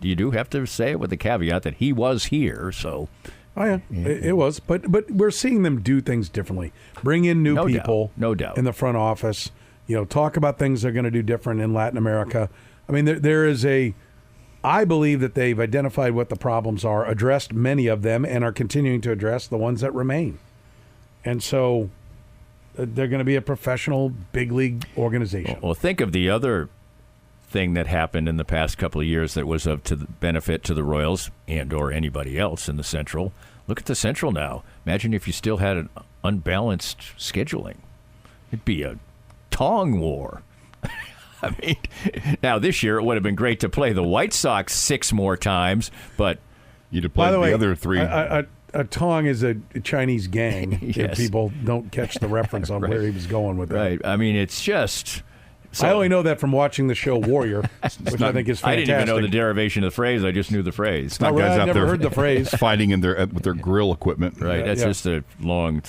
you do have to say it with the caveat that he was here, so... Oh, yeah, it was. But we're seeing them do things differently. Bring in new people no doubt. in the front office. Talk about things they're going to do different in Latin America. I mean, there is I believe that they've identified what the problems are, addressed many of them, and are continuing to address the ones that remain. And so they're going to be a professional, big league organization. Well, think of the other thing that happened in the past couple of years that was of to the benefit to the Royals and or anybody else in the Central. Look at the Central now. Imagine if you still had an unbalanced scheduling. It'd be a tong war. I mean, now this year it would have been great to play the White Sox 6 more times, but you'd have played the other 3. A tong is a Chinese gang. Yes. If people don't catch the reference on where he was going with that. Right. I mean, it's just... I only know that from watching the show Warrior, which I think is fantastic. I didn't even know the derivation of the phrase. I just knew the phrase. I've never heard the phrase. Fighting with their grill equipment. Right. That's just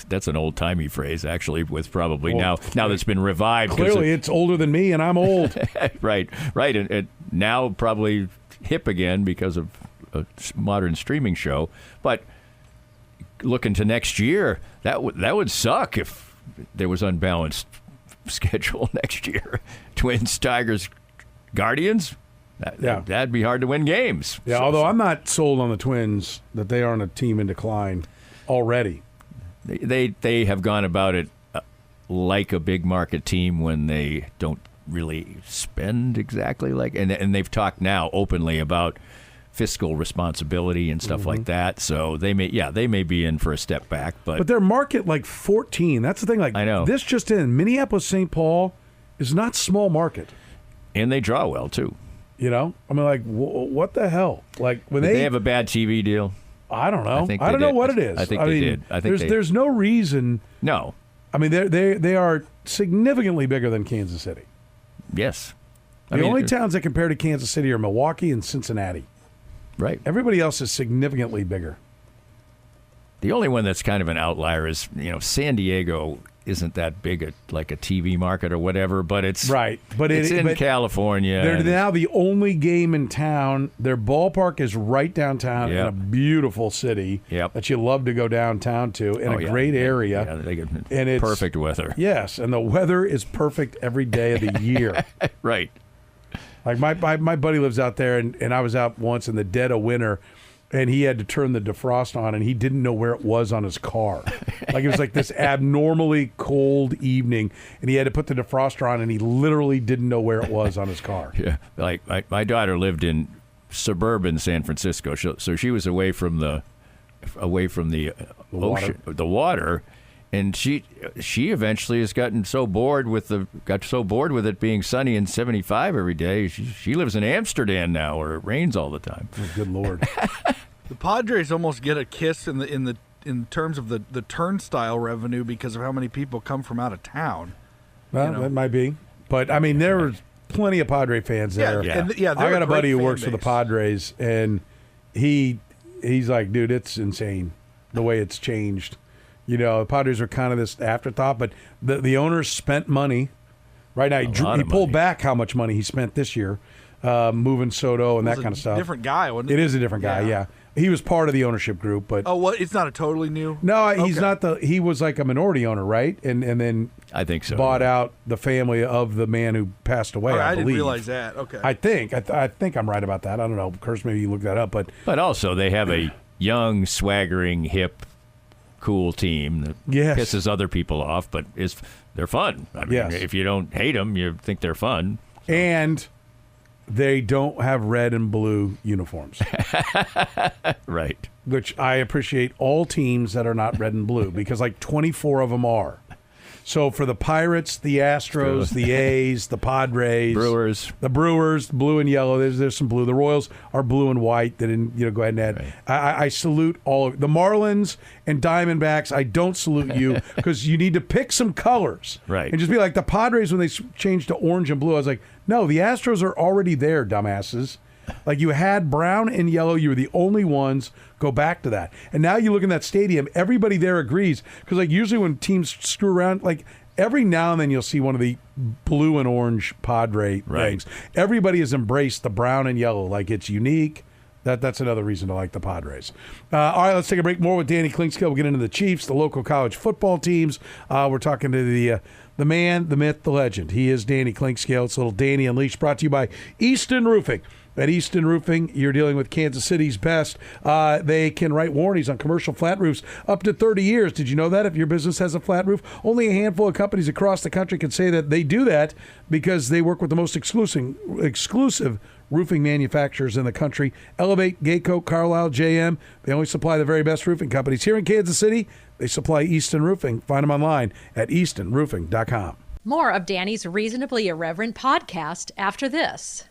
that's an old-timey phrase, actually, with probably now that's been revived. Clearly, it's older than me, and I'm old. Right. And now probably hip again because of a modern streaming show. But looking to next year, that would suck if there was unbalanced schedule next year. Twins, Tigers, Guardians. That'd be hard to win games. Yeah, although I'm not sold on the Twins that they aren't a team in decline already. They have gone about it like a big market team when they don't really spend exactly like, and they've talked now openly about fiscal responsibility and stuff like that. So they may be in for a step back, but their market like 14. That's the thing. Like, I know this just in Minneapolis, St. Paul is not small market, and they draw well too. I mean, like, what the hell? Like when they have a bad TV deal. I don't know. I don't know what it is. I think they did. I think there's no reason. No. I mean, they are significantly bigger than Kansas City. Yes. The only towns that compare to Kansas City are Milwaukee and Cincinnati. Right. Everybody else is significantly bigger. The only one that's kind of an outlier is, San Diego isn't that big like a TV market or whatever, but it's right. But it's in California. They're now the only game in town. Their ballpark is right downtown in a beautiful city that you love to go downtown to in a great area. Yeah, they get and it's perfect weather. Yes, and the weather is perfect every day of the year. Right. Like my buddy lives out there, and I was out once in the dead of winter, and he had to turn the defrost on, and he didn't know where it was on his car. Like it was like this abnormally cold evening, and he had to put the defroster on, and he literally didn't know where it was on his car. Yeah, like my daughter lived in suburban San Francisco, so she was away from the ocean, the water. And she eventually has gotten so bored with it being sunny and 75 every day. She lives in Amsterdam now, where it rains all the time. Oh, good Lord! The Padres almost get a kiss in terms of the turnstile revenue because of how many people come from out of town. Well, that might be, but I mean, there were plenty of Padre fans there. Yeah. I got a buddy who works for the Padres, and he's like, dude, it's insane the way it's changed. The Padres are kind of this afterthought, but the owners spent money. Right now, he pulled back how much money he spent this year, moving Soto and that kind of stuff. Different guy, wasn't it? It is a different guy, yeah. He was part of the ownership group, but it's not a totally new. No, he's not he was like a minority owner, right? And then I think so. Bought out the family of the man who passed away. I didn't realize that. Okay, I think I'm right about that. I don't know, Curse. Maybe you look that up, but also they have a young, swaggering, hip, cool team that pisses other people off, but they're fun. I mean, if you don't hate them, you think they're fun. So. And they don't have red and blue uniforms. Right. Which I appreciate all teams that are not red and blue, because like 24 of them are. So for the Pirates, the Astros, the A's, the Padres, the Brewers, blue and yellow. There's some blue. The Royals are blue and white. They didn't go ahead and add. Right. I salute all of the Marlins and Diamondbacks. I don't salute you because you need to pick some colors, right? And just be like the Padres when they changed to orange and blue. I was like, no, the Astros are already there, dumbasses. Like you had brown and yellow. You were the only ones. Go back to that. And now you look in that stadium, everybody there agrees. Because like usually when teams screw around, like every now and then you'll see one of the blue and orange Padre things. Everybody has embraced the brown and yellow like it's unique. That's another reason to like the Padres. All right, let's take a break. More with Danny Klinkskill. We'll get into the Chiefs, the local college football teams. We're talking to the man, the myth, the legend. He is Danny Klinkskill. It's a little Danny Unleashed, brought to you by Easton Roofing. At Easton Roofing, you're dealing with Kansas City's best. They can write warranties on commercial flat roofs up to 30 years. Did you know that? If your business has a flat roof, only a handful of companies across the country can say that they do that because they work with the most exclusive roofing manufacturers in the countray. Elevate, Gayco, Carlisle, JM. They only supply the very best roofing companies. Here in Kansas City, they supply Easton Roofing. Find them online at eastonroofing.com. More of Danny's Reasonably Irreverent podcast after this.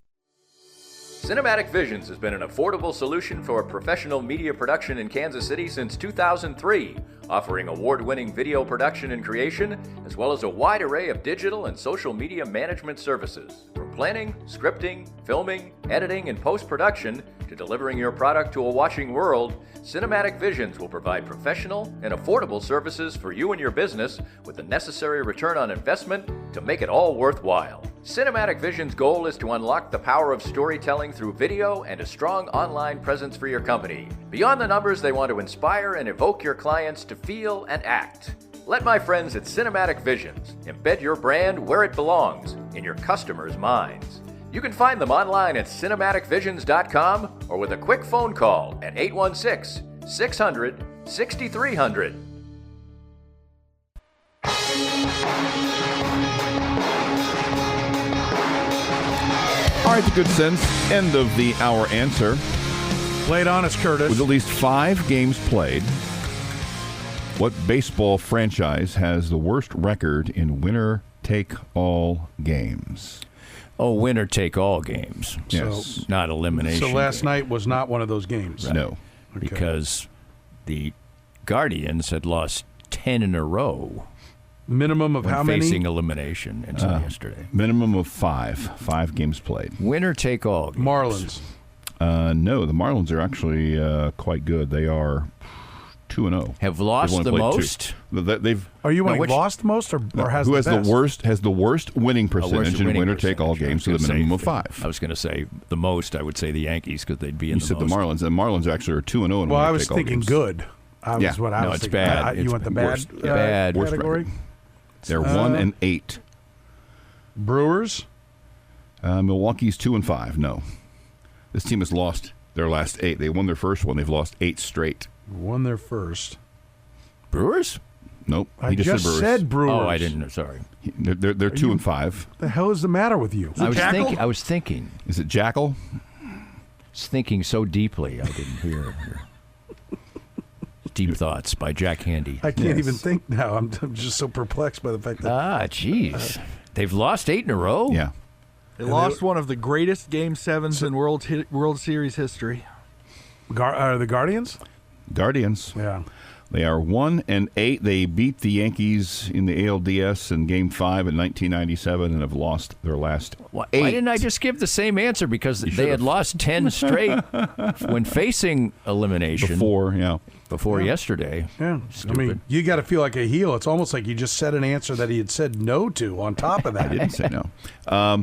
Cinematic Visions has been an affordable solution for professional media production in Kansas City since 2003, offering award-winning video production and creation, as well as a wide array of digital and social media management services. From planning, scripting, filming, editing, and post-production, to delivering your product to a watching world, Cinematic Visions will provide professional and affordable services for you and your business with the necessary return on investment to make it all worthwhile. Cinematic Vision's goal is to unlock the power of storytelling through video and a strong online presence for your company. Beyond the numbers, they want to inspire and evoke your clients to feel and act. Let my friends at Cinematic Visions embed your brand where it belongs, in your customers' minds. You can find them online at cinematicvisions.com or with a quick phone call at 816-600-6300. All right, the Good Sense end of the hour answer. Lay it on us, Curtis. With at least 5 games played, what baseball franchise has the worst record in winner-take-all games? Oh, winner-take-all games. Yes. Not elimination. So last games. night was not one of those games. Right. No. Because the Guardians had lost 10 in a row. Minimum of when how many? facing elimination until yesterday. Minimum of 5. 5 games played. Winner-take-all games. Marlins. No, the Marlins are actually quite good. They are 2-0. Have lost They've the only played most? 2. They've Are you Now, winning lost the most or has who the has best? the worst winning percentage in winning winner-take-all percentage. games I with was a gonna minimum say- of 5. I was going to say the most. I would say the Yankees because they'd be in You the said most. the Marlins. The Marlins actually are 2-0 in Well, I was winner-take-all thinking games. good. I Yeah. was what I No, was it's thinking. bad. You It's want the worst. bad, Bad. Worst category? record. They're 1-8. Brewers. Milwaukee's 2-5. No, this team has lost their last 8. They won their first one. They've lost 8 straight. Won their first. Brewers? Nope. I He just said Brewers. said Brewers. Oh, I didn't know. Sorry. They're 2-5. What the hell is the matter with you? I was thinking. Is it Jackal? Was thinking so deeply I didn't hear your Deep Thoughts by Jack Handy. I can't Yes. even think now. I'm just so perplexed by the fact that Jeez. They've lost 8 in a row? Yeah. They lost one of the greatest Game 7s in World Series history. are the Guardians? Guardians. Yeah. They are 1-8. They beat the Yankees in the ALDS in Game 5 in 1997 and have lost their last 8. Why didn't I just give the same answer? Because they had lost 10 straight when facing elimination before yesterday. Yeah. Stupid. I mean, you got to feel like a heel. It's almost like you just said an answer that he had said no to on top of that. I didn't say no. I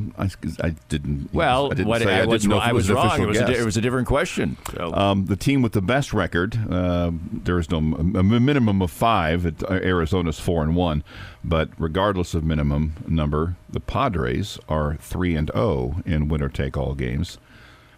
didn't. Well, I didn't what say I was, didn't know if I it was an wrong. official It guess. was a different question. So. The team with the best record, there is a minimum of 5. Arizona's 4-1, but regardless of minimum number, the Padres are 3-0 in winner-take-all games.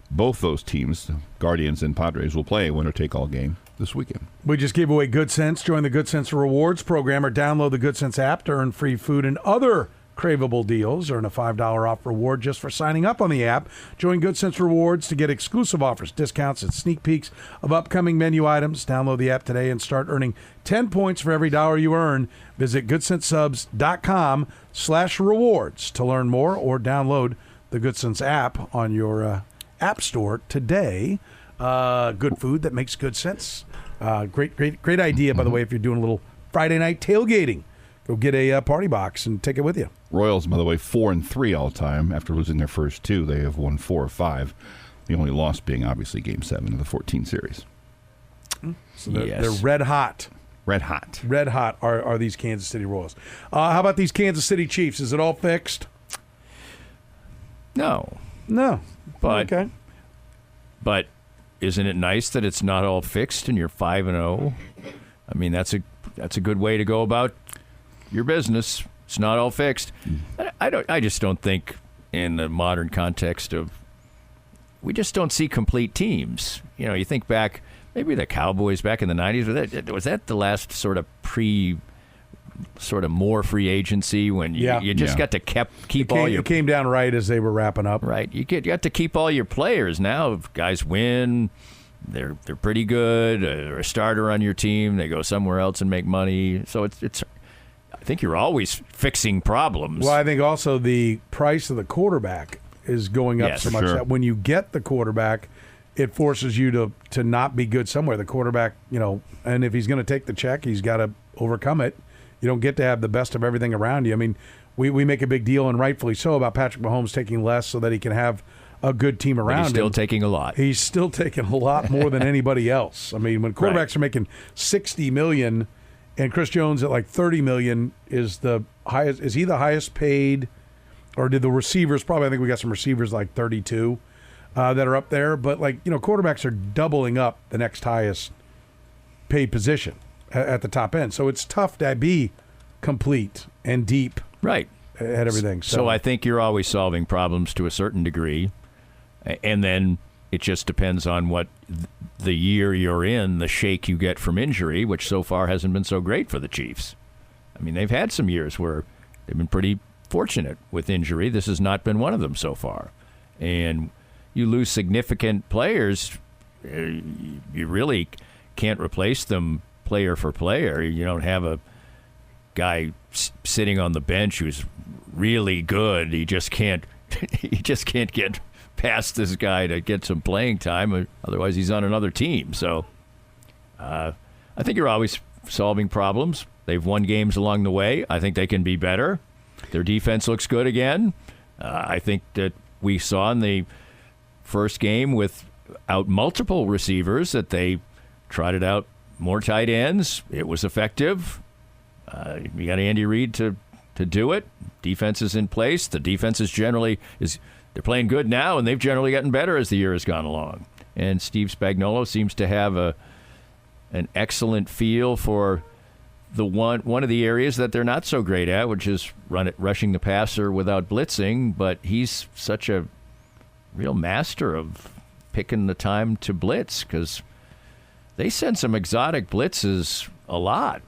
Both those teams, Guardians and Padres, will play a winner-take-all game this weekend. We just gave away Good Sense. Join the Good Sense Rewards program or download the Good Sense app to earn free food and other craveable deals. Earn a $5 off reward just for signing up on the app. Join Good Sense Rewards to get exclusive offers, discounts, and sneak peeks of upcoming menu items. Download the app today and start earning 10 points for every $1 you earn. Visit goodsensesubs.com/rewards to learn more or download the Good Sense app on your app store today. Good food that makes good sense. Great idea, by the way, if you're doing a little Friday night tailgating. Go get a party box and take it with you. Royals, by the way, 4-3 all time. After losing their first 2, they have won 4 of 5. The only loss being obviously Game 7 of the 14 series. So they're red hot. Red hot. Red hot are these Kansas City Royals. How about these Kansas City Chiefs? Is it all fixed? No. But okay. But isn't it nice that it's not all fixed and you're 5-0? I mean, that's a good way to go about your business. It's not all fixed. I just don't think in the modern context of, we just don't see complete teams. You know, you think back, maybe the Cowboys back in the 90s, was that the last sort of more free agency when you just got to keep all your... It came down right as they were wrapping up. Right. You got to keep all your players. Now, if guys win, they're pretty good. They're a starter on your team. They go somewhere else and make money. So it's I think you're always fixing problems. Well, I think also the price of the quarterback is going up so much that when you get the quarterback, it forces you to not be good somewhere. The quarterback, and if he's going to take the check, he's got to overcome it. You don't get to have the best of everything around you. I mean, we make a big deal, and rightfully so, about Patrick Mahomes taking less so that he can have a good team around him. He's still taking a lot. He's still taking a lot more than anybody else. I mean, when quarterbacks are making $60 million and Chris Jones at like $30 million is the highest. Is he the highest paid? Or did the receivers, probably I think we got some receivers like 32 that are up there. But, quarterbacks are doubling up the next highest paid position at the top end. So it's tough to be complete and deep at everything. So I think you're always solving problems to a certain degree. And then it just depends on what the year you're in, the shake you get from injury, which so far hasn't been so great for the Chiefs. I mean, they've had some years where they've been pretty fortunate with injury. This has not been one of them so far. And you lose significant players, you really can't replace them player for player. You don't have a guy sitting on the bench who's really good. He just can't get past this guy to get some playing time. Otherwise, he's on another team. So I think you're always solving problems. They've won games along the way. I think they can be better. Their defense looks good again. I think that we saw in the first game without multiple receivers that they trotted out more tight ends. It was effective. You got Andy Reid to do it. Defense is in place. The defense is they're playing good now, and they've generally gotten better as the year has gone along. And Steve Spagnuolo seems to have an excellent feel for the one of the areas that they're not so great at, which is rushing the passer without blitzing. But he's such a real master of picking the time to blitz, because they send some exotic blitzes a lot,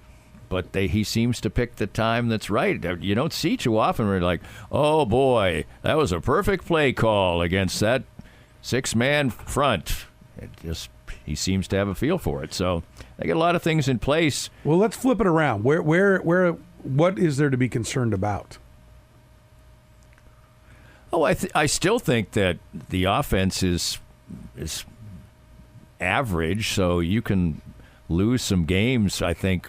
but he seems to pick the time that's right. You don't see too often where you're like, oh boy, that was a perfect play call against that 6-man front. He seems to have a feel for it. So they get a lot of things in place. Well, let's flip it around. What is there to be concerned about? Oh, I still think that the offense is average, so you can lose some games. I think,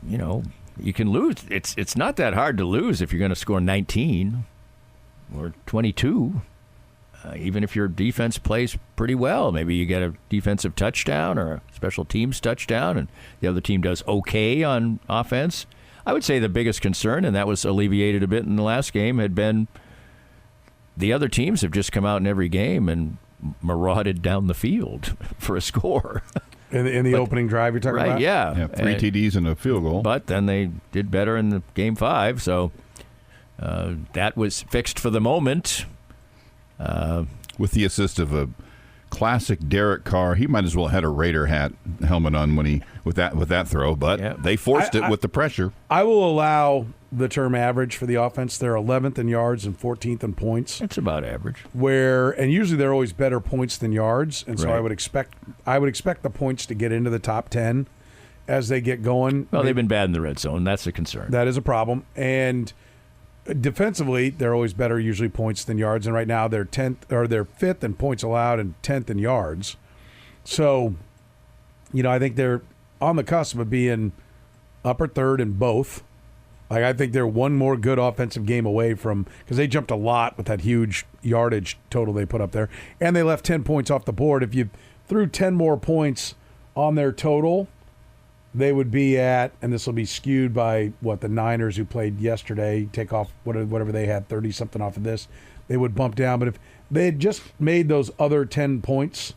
you can lose. It's not that hard to lose if you're going to score 19 or 22. Even if your defense plays pretty well, maybe you get a defensive touchdown or a special teams touchdown, and the other team does okay on offense. I would say the biggest concern, and that was alleviated a bit in the last game, had been the other teams have just come out in every game and marauded down the field for a score. In the opening drive you're talking about? Right, yeah. 3 TDs and a field goal. But then they did better in the game 5, so that was fixed for the moment. With the assist of a classic Derek Carr, he might as well have had a Raider helmet on with that throw, but they forced it with the pressure. I will allow the term average for the offense. They're 11th in yards and 14th in points. It's about average. And usually they're always better points than yards, and so I would expect the points to get into the top 10 as they get going. Well, they've been bad in the red zone. That's a concern. That is a problem. And defensively, they're always better usually points than yards, and right now they're 5th in points allowed and 10th in yards. So, I think they're on the cusp of being upper third in both. Like, I think they're one more good offensive game away from, because they jumped a lot with that huge yardage total they put up there, and they left 10 points off the board. If you threw 10 more points on their total, they would be at, and this will be skewed by what the Niners who played yesterday, take off whatever they had, 30-something off of this, they would bump down. But if they had just made those other 10 points,